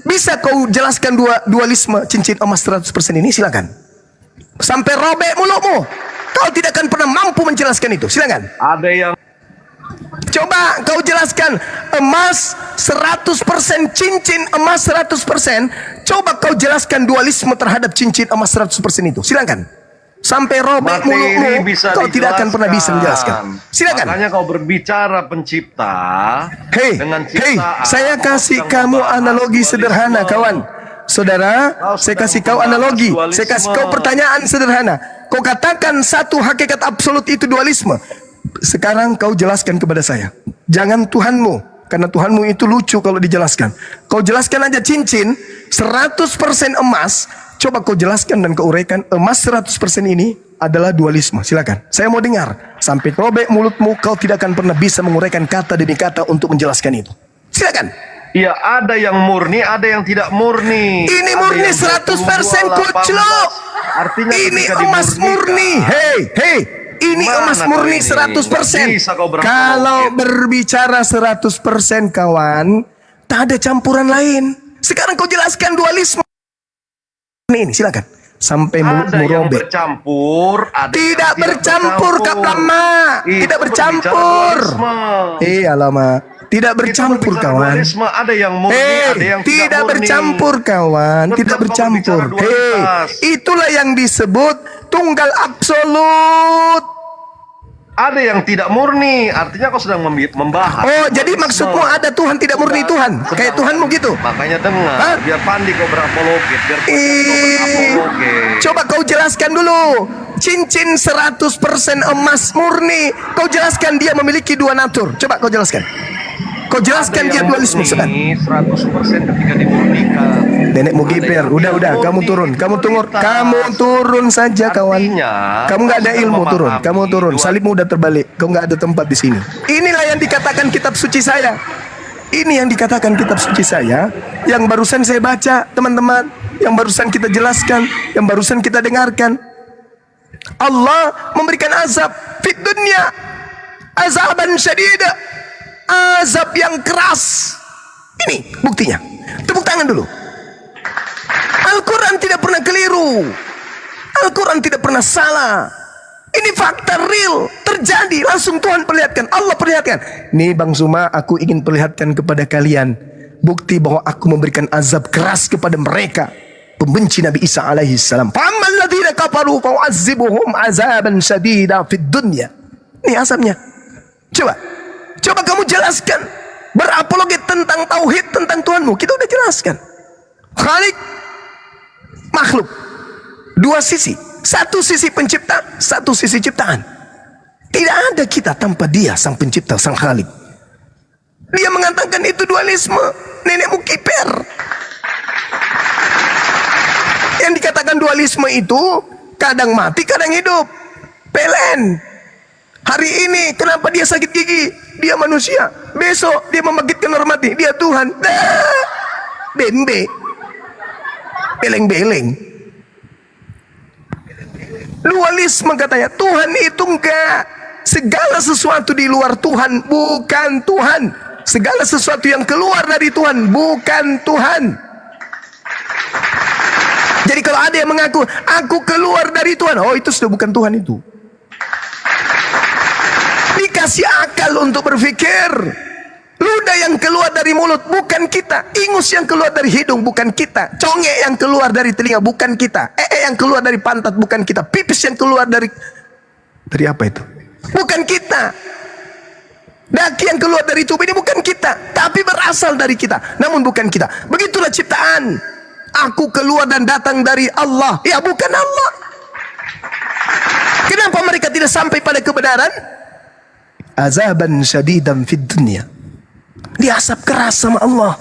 Bisa kau jelaskan dualisme cincin emas 100% ini? Silakan. Sampai robek mulutmu. Kau tidak akan pernah mampu menjelaskan itu. Silakan. Ada yang Coba kau jelaskan emas 100%, cincin emas 100%. Coba kau jelaskan dualisme terhadap cincin emas 100% itu. Silakan. Sampai robek mulutmu, materi bisa kau tidak akan pernah bisa menjelaskan. Silakan. Makanya kau berbicara pencipta Hei, dengan hei, ciptaan. saya kasih Yang kamu membahas analogi dualisme. sederhana, kawan. Saudara, Kau saya sedang kasih kau membahas analogi. dualisme. Saya kasih kau pertanyaan sederhana. Kau katakan satu hakikat absolut itu dualisme. Sekarang kau jelaskan kepada saya. Jangan Tuhanmu, karena Tuhanmu itu lucu kalau dijelaskan. Kau jelaskan aja cincin 100% emas. Coba kau jelaskan dan kau uraikan emas 100% ini adalah dualisme. Silakan. Saya mau dengar. Sampai robek mulutmu, kau tidak akan pernah bisa menguraikan kata demi kata untuk menjelaskan itu. Silakan. Iya, ada yang murni, ada yang tidak murni. Ini Ada murni yang 100% 22, kuclok. 18. Artinya Ini ketika emas dimurnikan, murni. Hei, hei. Ini Mana emas kau murni ini? 100%. Nggak bisa kau berapa Kalau mungkin. berbicara 100% kawan, tak ada campuran lain. Sekarang kau jelaskan dualisme. Ini silakan. Sampai ada mulutmu yang robek. bercampur, ada yang Tidak bercampur, Kak Lama. Itu Tidak berbicara bercampur. dualisme. Lama. Tidak Itu bercampur berbicara kawan. dualisme. Ada yang murni, ada yang Tidak murni. bercampur kawan, Tetap tidak kau bercampur. berbicara dualitas. Itulah yang disebut tunggal absolut. Ada yang tidak murni, artinya kau sedang membahas. Oh, jadi maksudmu ada Tuhan tidak murni Tuhan, kayak Tuhanmu gitu. Makanya dengar, Hah? biar pandi kau berapologet, biar kau berapologet. Coba kau jelaskan dulu. Cincin 100% emas murni. Kau jelaskan dia memiliki dua natur. Coba kau jelaskan. Kau jelaskan dia dualisme sekarang. 100% ketika dimurnikan. Nenekmu giper, udah, kamu turun, kamu turun saja kawan. Kamu nggak ada ilmu, kamu turun. Salibmu udah terbalik, kau nggak ada tempat di sini. Inilah yang dikatakan kitab suci saya. Ini yang dikatakan kitab suci saya, yang barusan saya baca, teman-teman, yang barusan kita jelaskan, yang barusan kita dengarkan. Allah memberikan azab fid dunya, azaban syadida, azab yang keras. Ini buktinya. Tepuk tangan dulu. Al-Quran tidak pernah keliru. Al-Quran tidak pernah salah. Ini fakta real, terjadi. Langsung Tuhan perlihatkan, Allah perlihatkan. Nih Bang Zuma, aku ingin perlihatkan kepada kalian bukti bahwa aku memberikan azab keras kepada mereka, pembenci Nabi Isa alaihi salam. Fa'ammal ladzina kafaru fa'u'azzibuhum azaban syadida fid dunya. Ini azabnya. Coba kamu jelaskan. Berapologet tentang tauhid, tentang Tuhanmu. Kita udah jelaskan. Khalik, makhluk. Dua sisi. Satu sisi pencipta, satu sisi ciptaan. Tidak ada kita tanpa dia, sang pencipta, sang Khalik. Dia mengatakan itu dualisme. Nenekmu kiper. Yang dikatakan dualisme itu kadang mati, kadang hidup. PLN. Hari ini kenapa dia sakit gigi? Dia manusia. Besok dia membangkitkan orang mati. Dia Tuhan. Bembe. Beleng-beleng. Dualisme katanya. Tuhan itu enggak. Segala sesuatu di luar Tuhan bukan Tuhan. Segala sesuatu yang keluar dari Tuhan bukan Tuhan. Jadi kalau ada yang mengaku aku keluar dari Tuhan, oh itu sudah bukan Tuhan itu. Dikasih akal untuk berpikir. Ludah yang keluar dari mulut bukan kita. Ingus yang keluar dari hidung bukan kita. Congek yang keluar dari telinga bukan kita. Yang keluar dari pantat bukan kita. Pipis yang keluar dari apa itu? Bukan kita. Daki yang keluar dari tubuh ini bukan kita, tapi berasal dari kita, namun bukan kita. Begitulah ciptaan. Aku keluar dan datang dari Allah. Ya bukan Allah. Kenapa mereka tidak sampai pada kebenaran? Azaban syadidan fid dunya. Diasap keras sama Allah.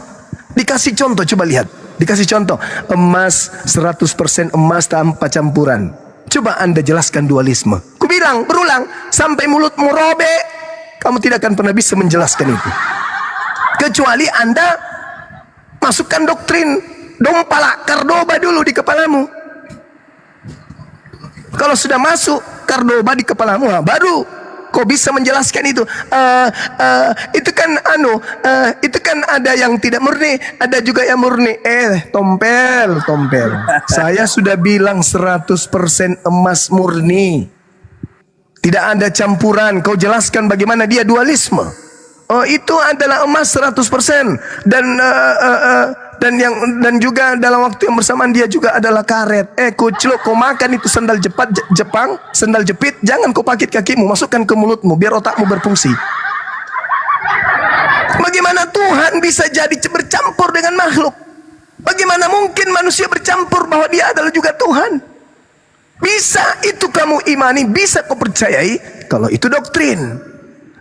Dikasih contoh, coba lihat. Dikasih contoh, emas 100% emas tanpa campuran. Coba Anda jelaskan dualisme. Ku bilang, berulang, sampai mulutmu robek, kamu tidak akan pernah bisa menjelaskan itu. Kecuali Anda masukkan doktrin dompala, kardoba dulu di kepalamu. Kalau sudah masuk kardoba di kepalamu, baru kau bisa menjelaskan itu. Itu kan ada yang tidak murni, ada juga yang murni. Tompel. Saya sudah bilang 100% emas murni. Tidak ada campuran. Kau jelaskan bagaimana dia dualisme. Oh, itu adalah emas 100%. Dan juga dalam waktu yang bersamaan dia juga adalah karet. Kucluk, kau makan itu sandal Jepang, sandal jepit, jangan kau pakit kakimu, masukkan ke mulutmu biar otakmu berfungsi. Bagaimana Tuhan bisa jadi bercampur dengan makhluk? Bagaimana mungkin manusia bercampur bahwa dia adalah juga Tuhan? Bisa itu kamu imani, bisa kau percayai kalau itu doktrin.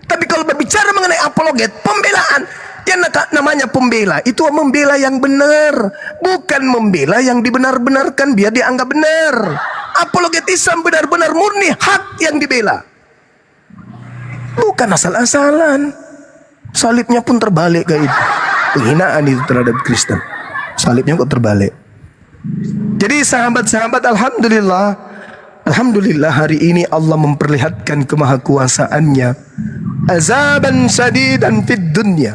Tapi kalau berbicara mengenai apologet, pembelaan, yang namanya pembela itu membela yang benar, bukan membela yang dibenar-benarkan biar dianggap benar. Apologet Islam benar-benar murni hak yang dibela, bukan asal-asalan. Salibnya pun terbalik kayak itu. Penghinaan itu terhadap Kristen. Salibnya kok terbalik. Jadi sahabat-sahabat, Alhamdulillah hari ini Allah memperlihatkan kemahakuasaannya. Azaban syadidan fid dunya.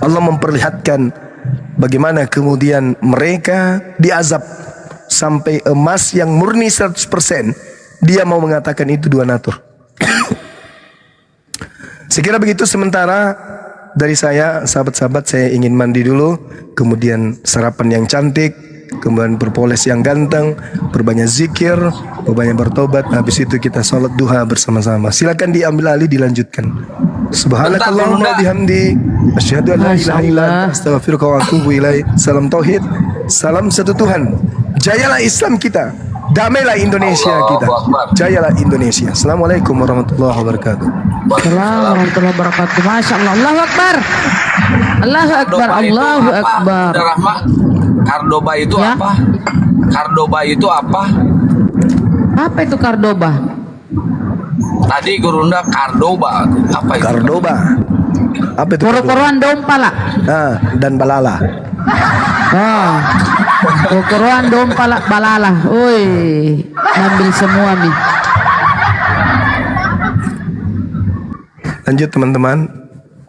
Allah memperlihatkan bagaimana kemudian mereka diazab sampai emas yang murni 100%. Dia mau mengatakan itu dua natur. Sekira begitu sementara dari saya, sahabat-sahabat, saya ingin mandi dulu, kemudian sarapan yang cantik, kemudian berpoles yang ganteng, berbanyak zikir, berbanyak bertobat. Habis itu kita sholat duha bersama-sama. Silakan diambil alih, dilanjutkan. Subhanakallahumma bihamdi, asyhadu an la ilaha illa anta, astaghfiruka wa atubu ilaik. Salam tauhid, salam satu Tuhan. Jayalah Islam kita, damailah Indonesia kita. Jayalah Indonesia. Assalamualaikum warahmatullahi wabarakatuh. Assalamualaikum warahmatullahi wabarakatuh. Masya Allah. Allahu Akbar. Allahu Akbar. Allahu Akbar. Rahmat. Kardoba itu Ya. apa? Kardoba itu apa? Apa itu kardoba? Tadi Gurunda Kardoba. Apa itu? Kardoba. Apa itu? Koro-koroan dompala. Dan balala. Oh. Ukuran dom balala. Oi, ngambil semua nih. Lanjut teman-teman.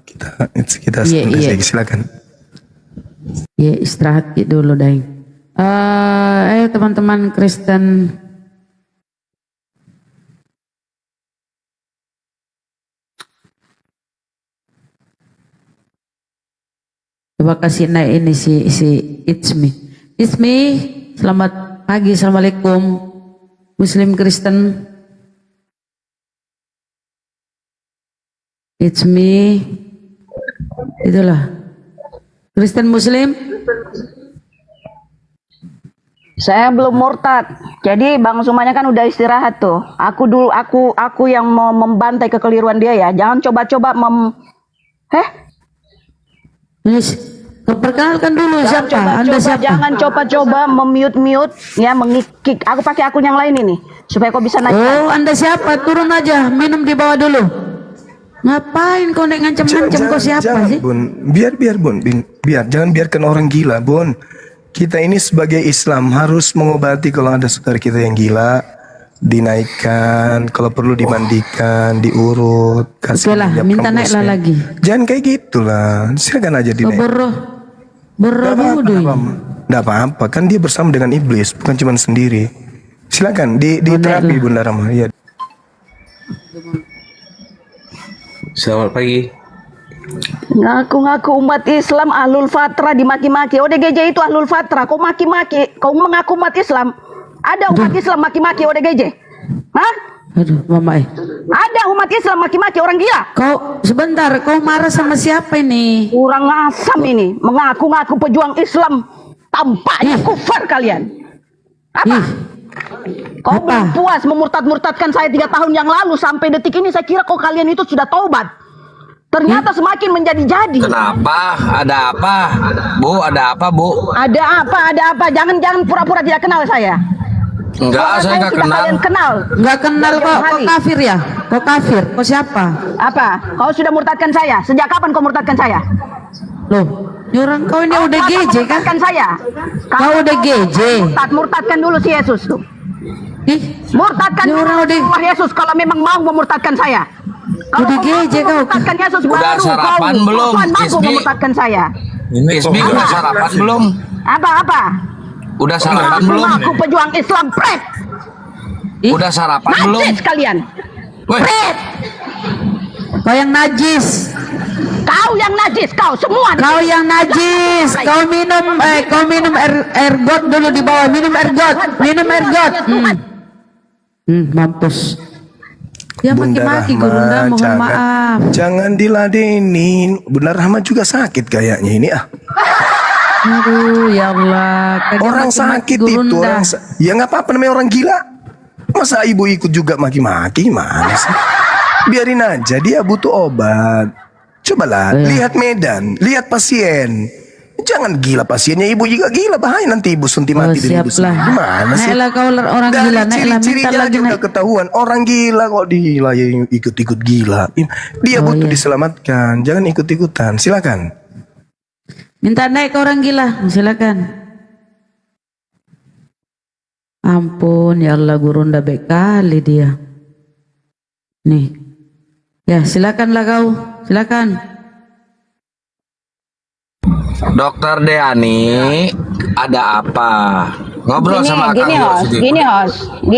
Kita Iya, santai iya. saja, silakan. Ya istirahat dulu Daeng. Ayo teman-teman Kristen. Coba kasih naik ini si It's Me. It's Me, selamat pagi, assalamualaikum. Muslim Kristen. It's Me. Itulah. Kristen Muslim. Saya belum murtad. Jadi Bang Sumanya kan udah istirahat tuh. Aku yang mau membantai kekeliruan dia ya. Jangan coba-coba Yes. Perkenalkan dulu siapa? Anda siapa? Jangan coba-coba memute ya, mengikik. Aku pakai akun yang lain ini supaya kau bisa naik. Oh, Anda siapa? Turun aja, minum di bawah dulu. Ngapain kau nek ngancam-ngancam kau siapa jangan, sih? Bun. Biar Bun, jangan biarkan orang gila, Bun. Kita ini sebagai Islam harus mengobati kalau ada saudara kita yang gila, dinaikkan, kalau perlu dimandikan, diurut, kasih Oke lah, minyak minta naiklah rembusnya. lagi. Jangan kayak gitulah. Silakan aja Oh, dinaik. Berbudu. Nggak apa-apa, kan dia bersama dengan iblis, bukan cuma sendiri. Silakan diterapi Bunda Rahma. Ya. Selamat pagi. Ngaku-ngaku umat Islam ahlul fatra dimaki-maki. ODGJ itu ahlul fatra. Kau maki-maki, kau mengaku umat Islam. Ada umat Islam maki-maki ODGJ? Hah? Aduh, mama Ada umat Islam maki-maki orang gila? Kau sebentar, kau marah sama siapa ini? Kurang asam ini, mengaku-ngaku pejuang Islam. Tampaknya kufar kalian. Apa? Kau belum puas memurtad-murtadkan saya 3 tahun yang lalu. Sampai detik ini saya kira kau kalian itu sudah taubat. Ternyata semakin menjadi-jadi. Kenapa? Ada apa? Bu, ada apa, Bu? Ada apa? Jangan pura-pura tidak kenal saya. Enggak, saya enggak sudah kenal. kalian kenal. Enggak kenal kok, kau Hari. kafir ya? Kau kafir, kau siapa? Apa? Kau sudah murtadkan saya? Sejak kapan kau murtadkan saya? Loh, ini orang kau ini udah Kenapa GJ kan? murtadkan saya? Kau udah GJ. Murtadkan dulu si Yesus tuh. Ih, Murtadkan ini dulu orang udah Allah Yesus kalau memang mau memurtadkan saya. Udah GJ kau. Murtadkan Yesus Udah baru sarapan kau belum, mampu Ismi? memurtadkan saya. Ismi udah sarapan belum? Apa? Udah sarapan belum? Aku pejuang Islam, pret. Ih, Udah sarapan belum? Najis kalian. Weh, Pret. kau yang najis. Kau yang najis, kau semua. Kau yang najis. Kau minum air got dulu di bawah. Minum air got. Mampus. Ya Bunda maki-maki Rahma, Gurunda, mohon maaf. Jangan diladenin. Bunda Rahma juga sakit kayaknya ini ah. Aduh, ya Allah. Kagak Orang maki-maki sakit itu Gurunda. ya nggak apa-apa namanya orang gila. Masa ibu ikut juga maki-maki gimana sih? Biarin aja, dia butuh obat. Cobalah lihat medan, lihat pasien. Jangan gila pasiennya, ibu juga gila, bahaya nanti ibu sunti mati dari ibu sendiri. siaplah. Gimana sih? Naiklah kau orang Dari gila, naiklah minta ciri-cirinya lagi aja udah naik. ketahuan. Orang gila kok gila ya ikut-ikut gila. Dia butuh iya. diselamatkan, jangan ikut-ikutan. Silakan. Minta naik ke orang gila, silakan. Ampun, ya Allah Gurunda baik kali dia. Nih. Ya, silakanlah kau. Silakan. Dokter Deani, ada apa? Ngobrol sama Kang Yo sini. Gini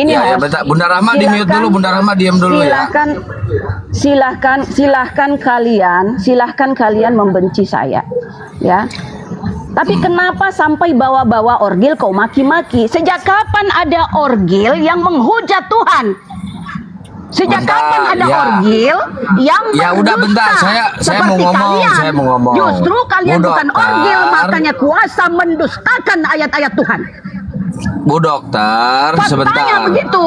Ya, host. bentar. Bunda Rahma di mute dulu, Bunda Rahma diam dulu ya. Silahkan kalian membenci saya, ya. Tapi kenapa sampai bawa-bawa orgil kau maki-maki? Sejak kapan ada orgil yang menghujat Tuhan? Sejak Bentar, kapan ada ya. orgil yang Ya udah bentar, mendusta? saya mau Seperti ngomong, kalian. saya mau ngomong. Justru kalian Bu bukan dokter. orgil, makanya kuasa mendustakan ayat-ayat Tuhan. Bu dokter, Faktanya sebentar. begitu.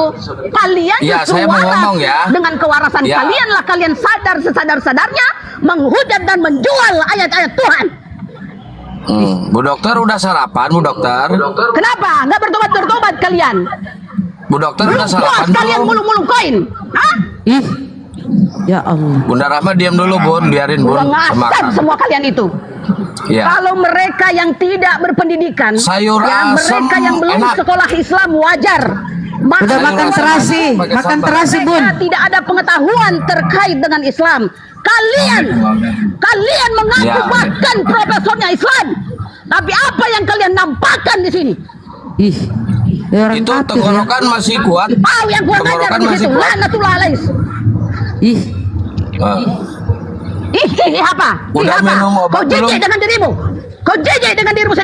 Kalian Ya, justru saya mau waras. ngomong ya. Dengan kewarasan Ya. kalianlah kalian sadar sesadar-sadarnya menghujat dan menjual ayat-ayat Tuhan. Bu dokter udah sarapan, Bu dokter? Kenapa? Nggak bertobat kalian? Bu dokter Belum udah puas sarapan kalian belum? mulung-mulung koin? Hah? Ih. Ya Allah. Bunda Rahma diam dulu, Bun, biarin Bun Udah ngasap semakan. semua kalian itu. Ya. Kalau mereka yang tidak berpendidikan, Sayur ya, asem mereka yang belum enak. sekolah Islam wajar. Udah makan Sayur terasi, asem pakai makan sambal. terasi bun. Mereka tidak ada pengetahuan terkait dengan Islam. Kalian mengaku Ya, bahkan profesornya Islam. Tapi apa yang kalian nampakkan di sini? Ih, ya orang Itu kafir ya. tenggorokan masih kuat. Tahu yang kurang ajar Tenggorokan di masih situ. kuat. Lanatullah alaih. Ih, Ah. Ih, apa? Ih, Udah apa? minum obat Kau jejek belum? dengan dirimu. Kau jejek dengan dirimu sendiri.